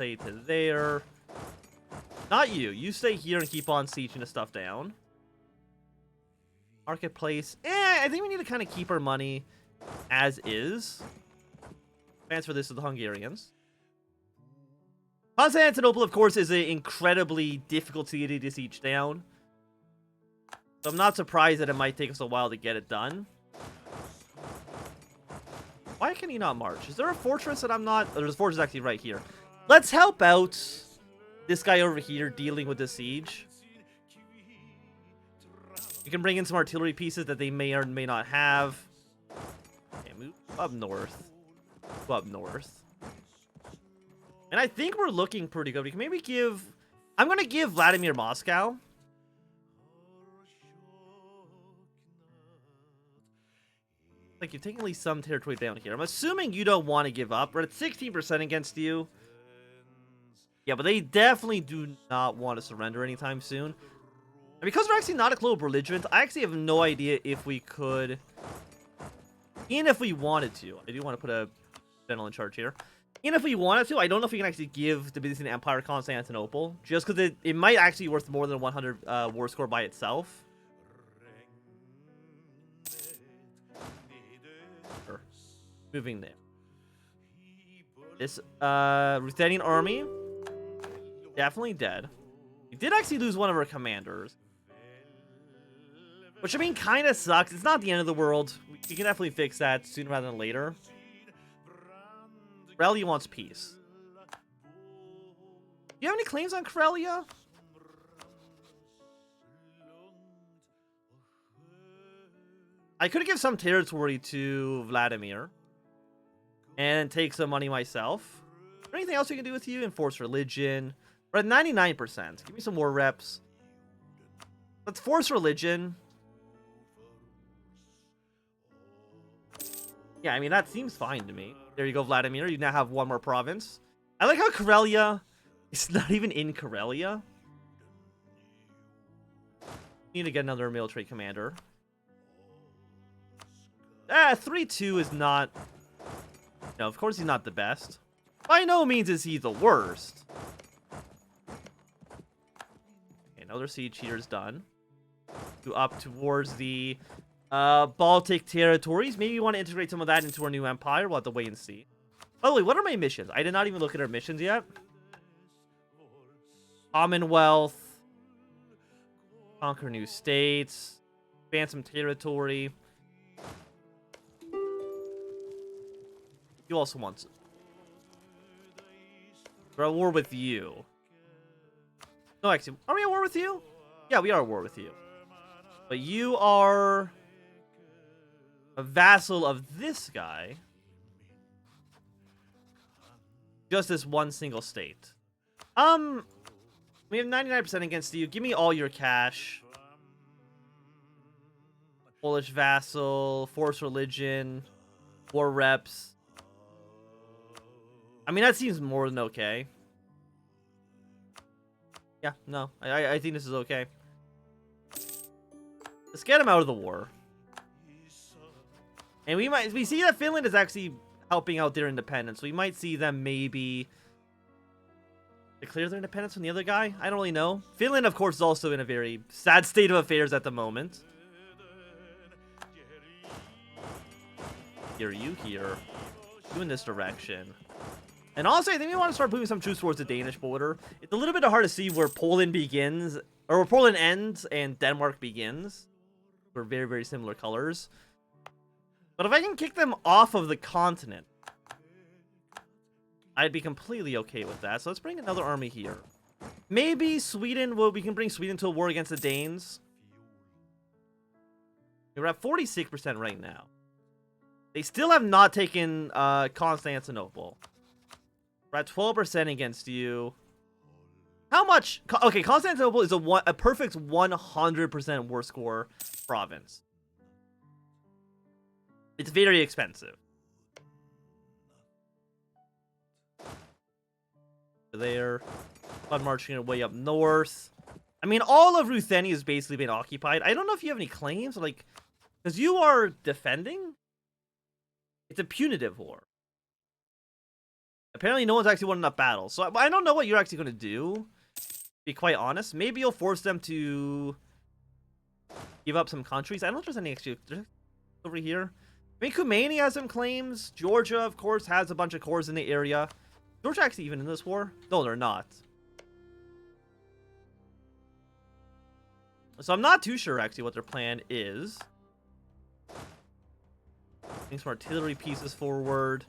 Stay to there. Not you. You stay here and keep on sieging the stuff down. Marketplace. I think we need to kind of keep our money as is. Transfer this to the Hungarians. Constantinople, of course, is an incredibly difficult city to siege down. So I'm not surprised that it might take us a while to get it done. Why can he not march? Is there a fortress that I'm not... Oh, there's a fortress actually right here. Let's help out this guy over here dealing with the siege. You can bring in some artillery pieces that they may or may not have. Okay, move up north. Go up north. And I think we're looking pretty good. We can maybe give... I'm going to give Vladimir Moscow. Like, you're taking at least some territory down here. I'm assuming you don't want to give up. We're at 16% against you. Yeah, but they definitely do not want to surrender anytime soon. And because we're actually not a global belligerent, I actually have no idea if we could... Even if we wanted to. I do want to put a general in charge here. Even if we wanted to, I don't know if we can actually give the Byzantine Empire Constantinople. Just because it might actually be worth more than 100 war score by itself. Moving there. This Ruthenian army definitely dead. We did actually lose one of our commanders, which I mean kind of sucks. It's not the end of the world. We can definitely fix that sooner rather than later. Karelia wants peace. Do you have any claims on Karelia? I could give some territory to Vladimir and take some money myself. Is there anything else we can do with you? Enforce religion. We're at 99%. Give me some more reps. Let's force religion. Yeah, I mean, that seems fine to me. There you go, Vladimir. You now have one more province. I like how Karelia is not even in Karelia. Need to get another military commander. 3-2 is not... No, of course he's not the best. By no means is he the worst. Okay, another siege here is done. Go up towards the Baltic territories. Maybe we want to integrate some of that into our new empire. We'll have to wait and see. By the way, what are my missions? I did not even look at our missions yet. Commonwealth. Conquer new states. Expand some territory. You also want... We're at war with you. No, actually, are we at war with you? Yeah, we are at war with you. But you are... a vassal of this guy. Just this one single state. We have 99% against you. Give me all your cash. Polish vassal, force religion, war reps. I mean, that seems more than okay. Yeah, no, I think this is okay. Let's get him out of the war. And we see that Finland is actually helping out their independence. We might see them maybe declare their independence from the other guy. I don't really know. Finland, of course, is also in a very sad state of affairs at the moment. Here, you here. You in this direction. And also, I think we want to start moving some troops towards the Danish border. It's a little bit hard to see where Poland begins, or where Poland ends and Denmark begins. We're very, very similar colors. But if I can kick them off of the continent, I'd be completely okay with that. So let's bring another army here. Maybe Sweden, well, we can bring Sweden to a war against the Danes. We're at 46% right now. They still have not taken Constantinople. We're at 12% against you. How much? Okay, Constantinople is a perfect 100% war score province. It's very expensive. There. I'm marching our way up north. I mean, all of Ruthenia has basically been occupied. I don't know if you have any claims, like, because you are defending. It's a punitive war. A Apparently, no one's actually won enough battles. So I don't know what you're actually going to do, to be quite honest. Maybe you'll force them to give up some countries. I don't know if there's any actually over here. I mean, Khomeini has some claims. Georgia, of course, has a bunch of cores in the area. Georgia actually even in this war? No, they're not. So I'm not too sure, actually, what their plan is. Getting some artillery pieces forward.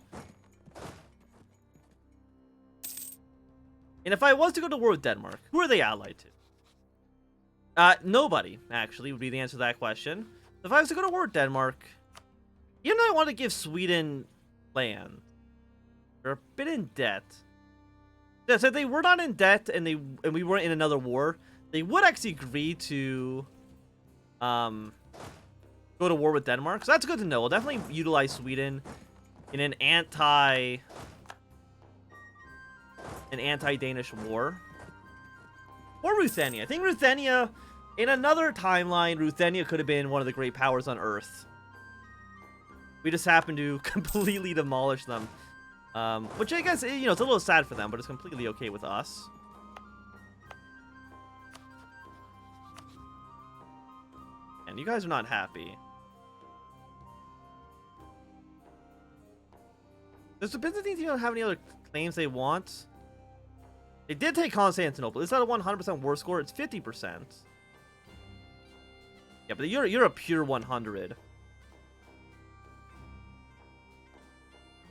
And if I was to go to war with Denmark, who are they allied to? Nobody, actually, would be the answer to that question. If I was to go to war with Denmark, even though I want to give Sweden land, they're a bit in debt. Yeah, so if they were not in debt and we weren't in another war, they would actually agree to go to war with Denmark. So that's good to know. We'll definitely utilize Sweden in an anti-Danish war. Or Ruthenia. I think Ruthenia, in another timeline, Ruthenia could have been one of the great powers on Earth. We just happened to completely demolish them. Which I guess, you know, it's a little sad for them, but it's completely okay with us. And you guys are not happy. Does the Byzantines even have any other claims they want? They did take Constantinople. Is that a 100% war score? It's 50%. Yeah, but you're a pure 100. Of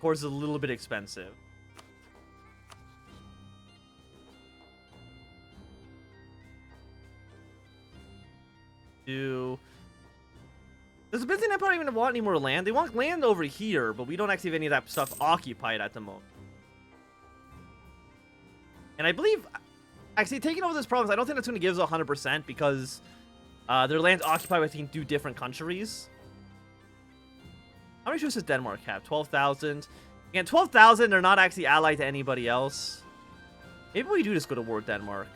course, it's a little bit expensive. Does the Byzantine Empire even want any more land? They want land over here, but we don't actually have any of that stuff occupied at the moment. And I believe, actually, taking over this province, I don't think that's going to give us 100% because their land's occupied with 2 different countries. How many troops does Denmark have? 12,000. Again, 12,000, they're not actually allied to anybody else. Maybe we do just go to war with Denmark.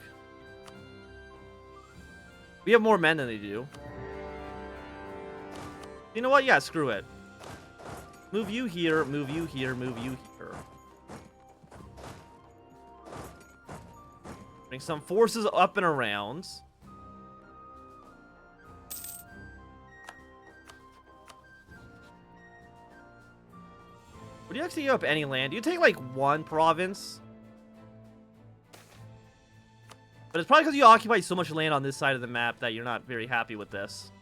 We have more men than they do. You know what? Yeah, screw it. Move you here, move you here, move you here. Bring some forces up and around. Would you actually give up any land? You take like 1 province. But it's probably because you occupy so much land on this side of the map that you're not very happy with this.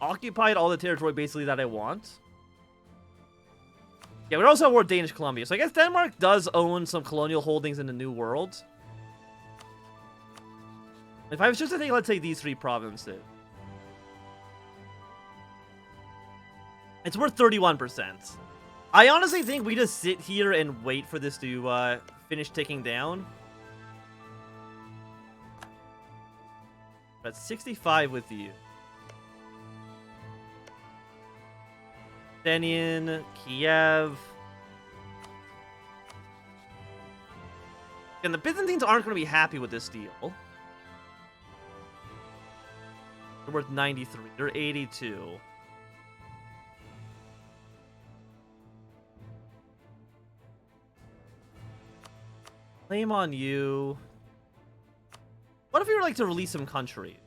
Occupied all the territory basically that I want. Yeah, we also have war with Danish Columbia. So I guess Denmark does own some colonial holdings in the New World. If I was just to take, let's say, these 3 provinces. It's worth 31%. I honestly think we just sit here and wait for this to finish ticking down. But 65 with you. Ruthenia, Kiev. And the Byzantines aren't going to be happy with this deal. They're worth 93. They're 82. Claim on you. What if we were like to release some country?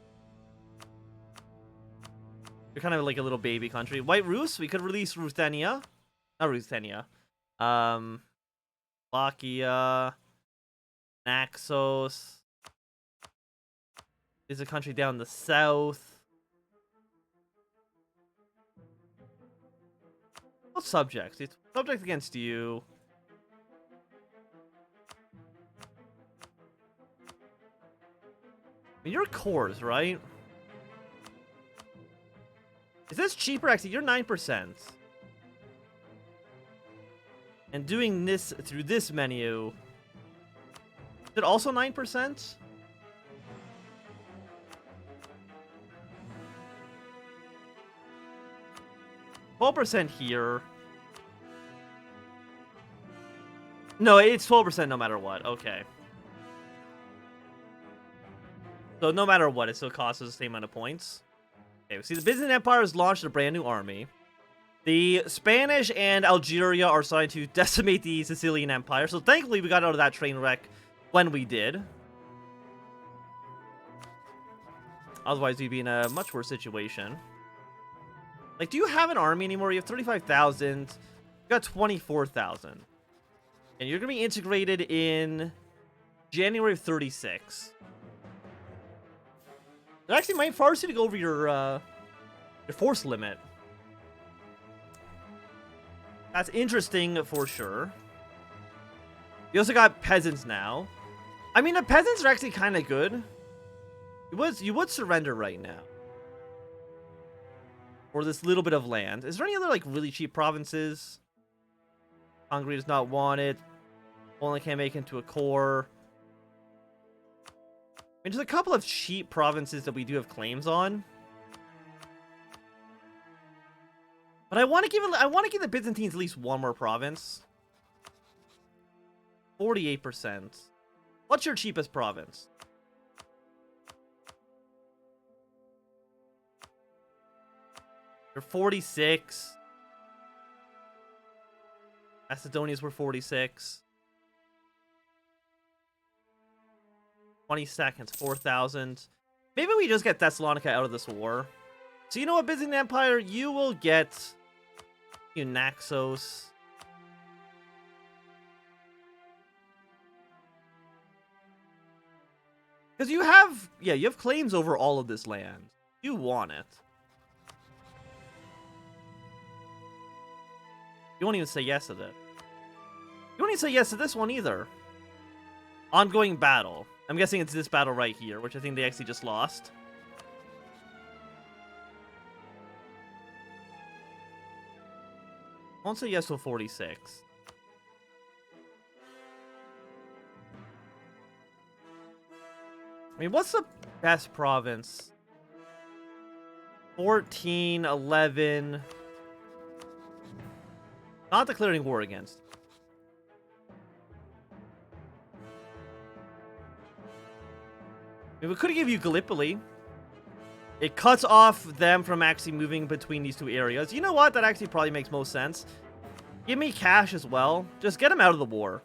You're kind of like a little baby country. White Rus, we could release Ruthenia. Not Ruthenia. Slovakia. Naxos. Is a country down the south. What subjects? It's subject against you. I mean, you're cores, right? Is this cheaper? Actually, you're 9%. And doing this through this menu... Is it also 9%? %12 here. No, it's 12% no matter what. Okay. So no matter what, it still costs us the same amount of points. Okay, we see the Byzantine Empire has launched a brand new army. The Spanish and Algeria are starting to decimate the Sicilian Empire, so thankfully we got out of that train wreck when we did. Otherwise, we'd be in a much worse situation. Like, do you have an army anymore? You have 35,000. You got 24,000. And you're going to be integrated in January of 36. It actually might force you to go over your force limit. That's interesting for sure. You also got peasants now. I mean, the peasants are actually kind of good. You would surrender right now. For this little bit of land. Is there any other, like, really cheap provinces? Hungary does not want it. Poland can't make it into a core. I mean, there's a couple of cheap provinces that we do have claims on. But I want to give the Byzantines at least one more province. 48%. What's your cheapest province? You're 46. Macedonia's were 46. 20 seconds, 4,000. Maybe we just get Thessalonica out of this war. So you know what, Byzantine Empire? You will get Naxos. Because you have claims over all of this land. You want it. You won't even say yes to this. You won't even say yes to this one either. Ongoing battle. I'm guessing it's this battle right here, which I think they actually just lost. Won't say yes to 46. I mean, what's the best province? 14, 11. Not declaring war against. I mean, we could give you Gallipoli. It cuts off them from actually moving between these two areas. You know what? That actually probably makes most sense. Give me cash as well. Just get them out of the war.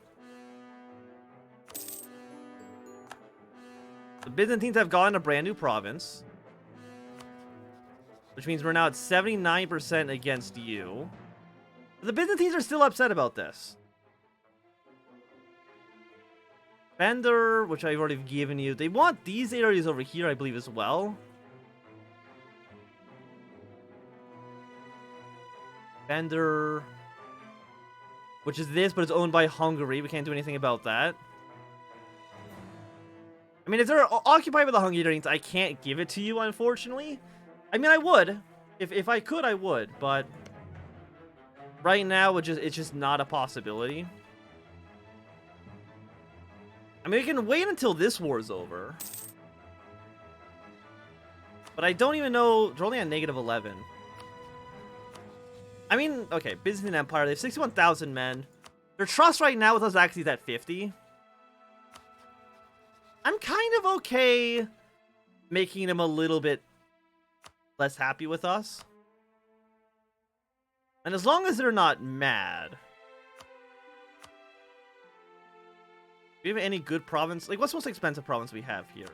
The Byzantines have gotten a brand new province. Which means we're now at 79% against you. The Byzantines are still upset about this. Bender, which I've already given you. They want these areas over here, I believe, as well. Bender, which is this, but it's owned by Hungary. We can't do anything about that. I mean, if they're occupied by the Hungarians, I can't give it to you, unfortunately. I mean, I would. If I could, I would, but right now, it's just not a possibility. I mean, we can wait until this war is over. But I don't even know. They're only at -11. I mean, okay, Byzantine Empire, they have 61,000 men. Their trust right now with us actually is at 50. I'm kind of okay making them a little bit less happy with us. And as long as they're not mad. Do we have any good province? Like, what's the most expensive province we have here?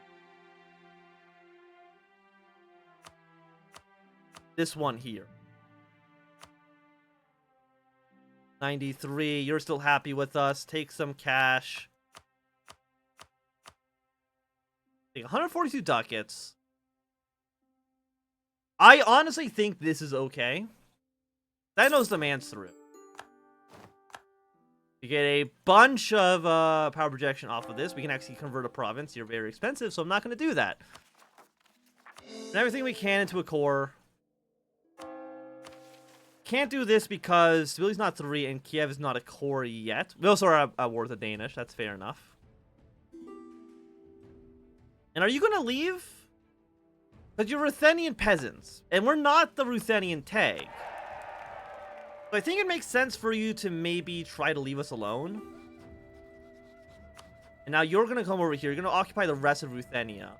This one here. 93. You're still happy with us. Take some cash. Take 142 ducats. I honestly think this is okay. That knows demands through. You get a bunch of power projection off of this. We can actually convert a province. You're very expensive, so I'm not going to do that. And everything we can into a core. Can't do this because Civili's not 3 and Kiev is not a core yet. We also are at war with the Danish. That's fair enough. And are you going to leave? Because you're Ruthenian peasants. And we're not the Ruthenian tag. So I think it makes sense for you to maybe try to leave us alone. And now you're going to come over here. You're going to occupy the rest of Ruthenia.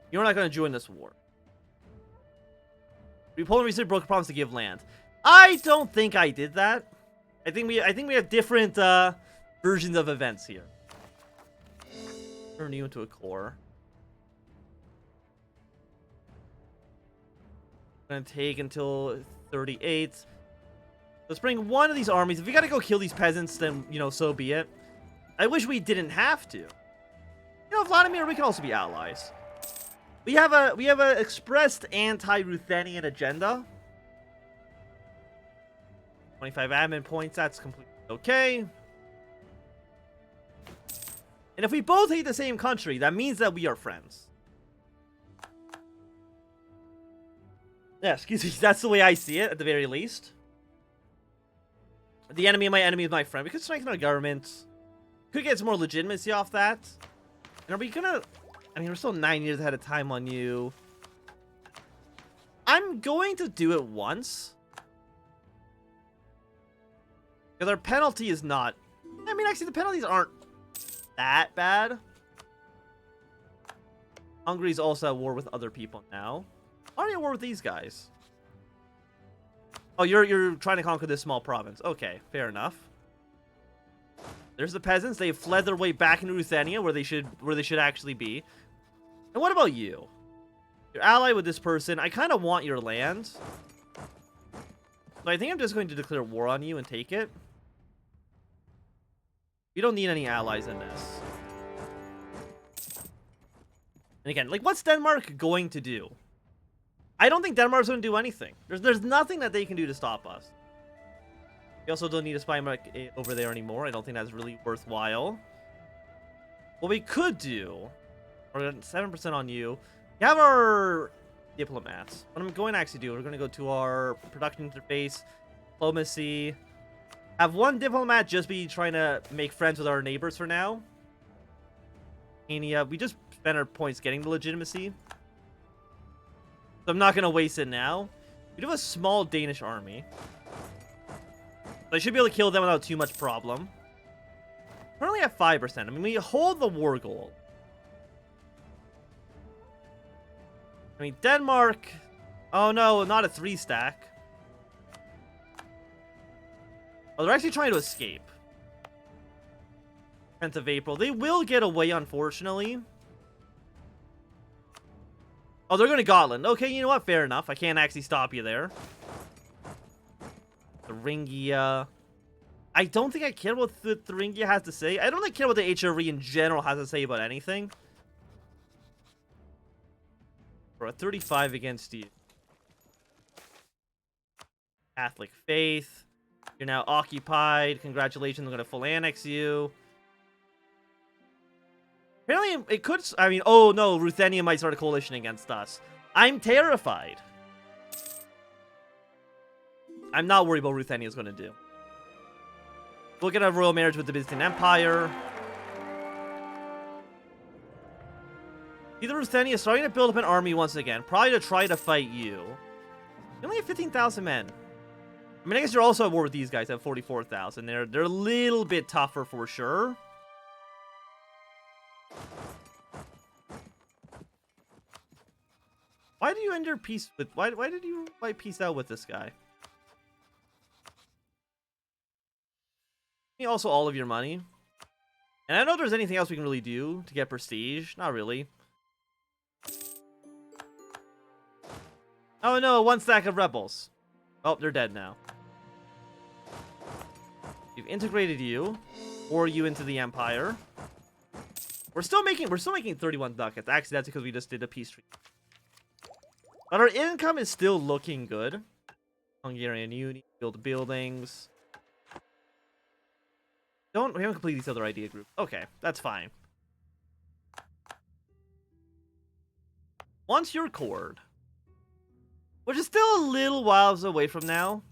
You're not going to join this war. Poland recently broke a promise to give land. I don't think I did that. I think we have different versions of events here. Turn you into a core. Gonna take until 38. Let's bring one of these armies. If we gotta go kill these peasants, then, you know, so be it. I wish we didn't have to. You know, Vladimir, we can also be allies. We have a expressed anti-Ruthenian agenda. 25 admin points, that's completely okay. And if we both hate the same country, that means that we are friends. Yeah, excuse me, that's the way I see it, at the very least. The enemy of my enemy is my friend. We could strengthen our government. Could get some more legitimacy off that. And are we gonna... I mean, we're still 9 years ahead of time on you. I'm going to do it once. Because our penalty is not... I mean, actually, the penalties aren't that bad. Hungary's also at war with other people now. Why are you at war with these guys? Oh, you're trying to conquer this small province. Okay, fair enough. There's the peasants. They've fled their way back into Ruthenia, where they should actually be. And what about you? You're allied with this person. I kind of want your land. So I think I'm just going to declare war on you and take it. You don't need any allies in this. And again, like, what's Denmark going to do? I don't think Denmark's going to do anything. There's nothing that they can do to stop us. We also don't need a spy mark over there anymore. I don't think that's really worthwhile. What we could do, we're 7% on you. We have our diplomats. What I'm going to actually do, we're going to go to our production interface, diplomacy. Have one diplomat just be trying to make friends with our neighbors for now. And we just spent our points getting the legitimacy. So I'm not going to waste it now. We do have a small Danish army. So I should be able to kill them without too much problem. We're only at 5%. I mean, we hold the war goal. I mean, Denmark... Oh, no, not a 3-stack. Oh, they're actually trying to escape. 10th of April. They will get away, unfortunately. Oh, they're going to Gotland. Okay, you know what? Fair enough. I can't actually stop you there. Thuringia. I don't think I care what Thuringia has to say. I don't really care what the HRE in general has to say about anything. We're at 35 against you. Catholic faith. You're now occupied. Congratulations, I'm going to full annex you. Apparently, it could... I mean, oh no, Ruthenia might start a coalition against us. I'm terrified. I'm not worried about what Ruthenia is going to do. We'll get a royal marriage with the Byzantine Empire. Either Ruthenia is starting to build up an army once again, probably to try to fight you. You only have 15,000 men. I mean, I guess you're also at war with these guys at 44,000. They're a little bit tougher for sure. Why did you end your peace with... Why did you peace out with this guy? Give me also all of your money. And I don't know if there's anything else we can really do to get prestige. Not really. Oh no, 1 stack of rebels. Oh, they're dead now. We've integrated you, or you into the empire. We're still making 31 ducats. Actually, that's because we just did a peace treaty. But our income is still looking good. Hungarian Union, build buildings. We haven't completed these other idea groups. Okay, that's fine. Once you're cored, which is still a little whiles away from now.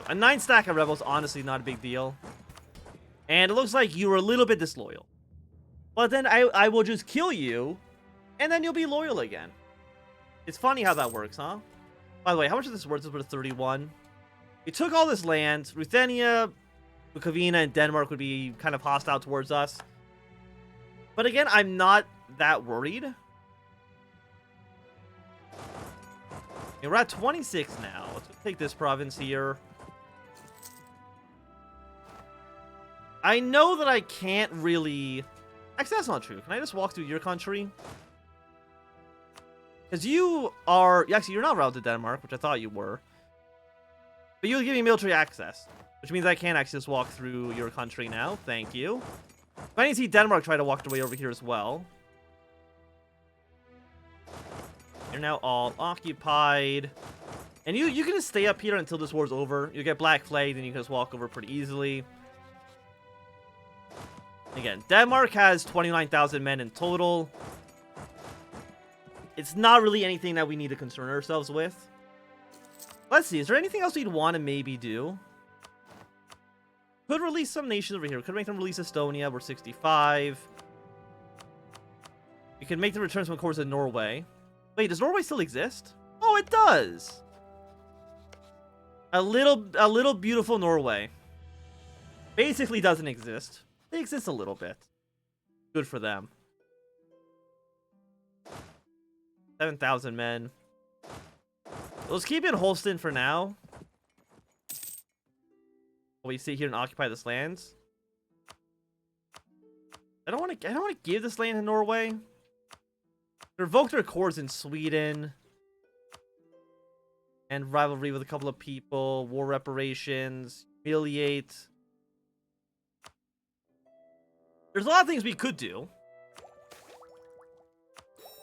A 9 stack of rebels, honestly, not a big deal. And it looks like you were a little bit disloyal. But then I will just kill you, and then you'll be loyal again. It's funny how that works, huh? By the way, how much of this worth is worth 31? We took all this land. Ruthenia, Bukovina, and Denmark would be kind of hostile towards us. But again, I'm not that worried. Okay, we're at 26 now. Let's take this province here. I know that I can't really... Actually, that's not true. Can I just walk through your country? Because you are... Actually, you're not routed to Denmark, which I thought you were. But you'll give me military access, which means I can actually just walk through your country now. Thank you. I need to see Denmark try to walk their way over here as well. You're now all occupied. And you can just stay up here until this war's over. You get black flagged, and you can just walk over pretty easily. Again, Denmark has 29,000 men in total. It's not really anything that we need to concern ourselves with. Let's see, is there anything else we'd want to maybe do? Could release some nations over here. Could make them release Estonia. We're 65. We can make the returns from course in Norway. Wait, does Norway still exist? Oh, it does! A little beautiful Norway. Basically doesn't exist. They exist a little bit. Good for them. 7,000 men. Let's keep it Holstein for now. We sit here and occupy this land. I don't want to give this land to Norway. Revoke their cores in Sweden. And rivalry with a couple of people. War reparations. Humiliate. There's a lot of things we could do.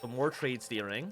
Some more trade steering.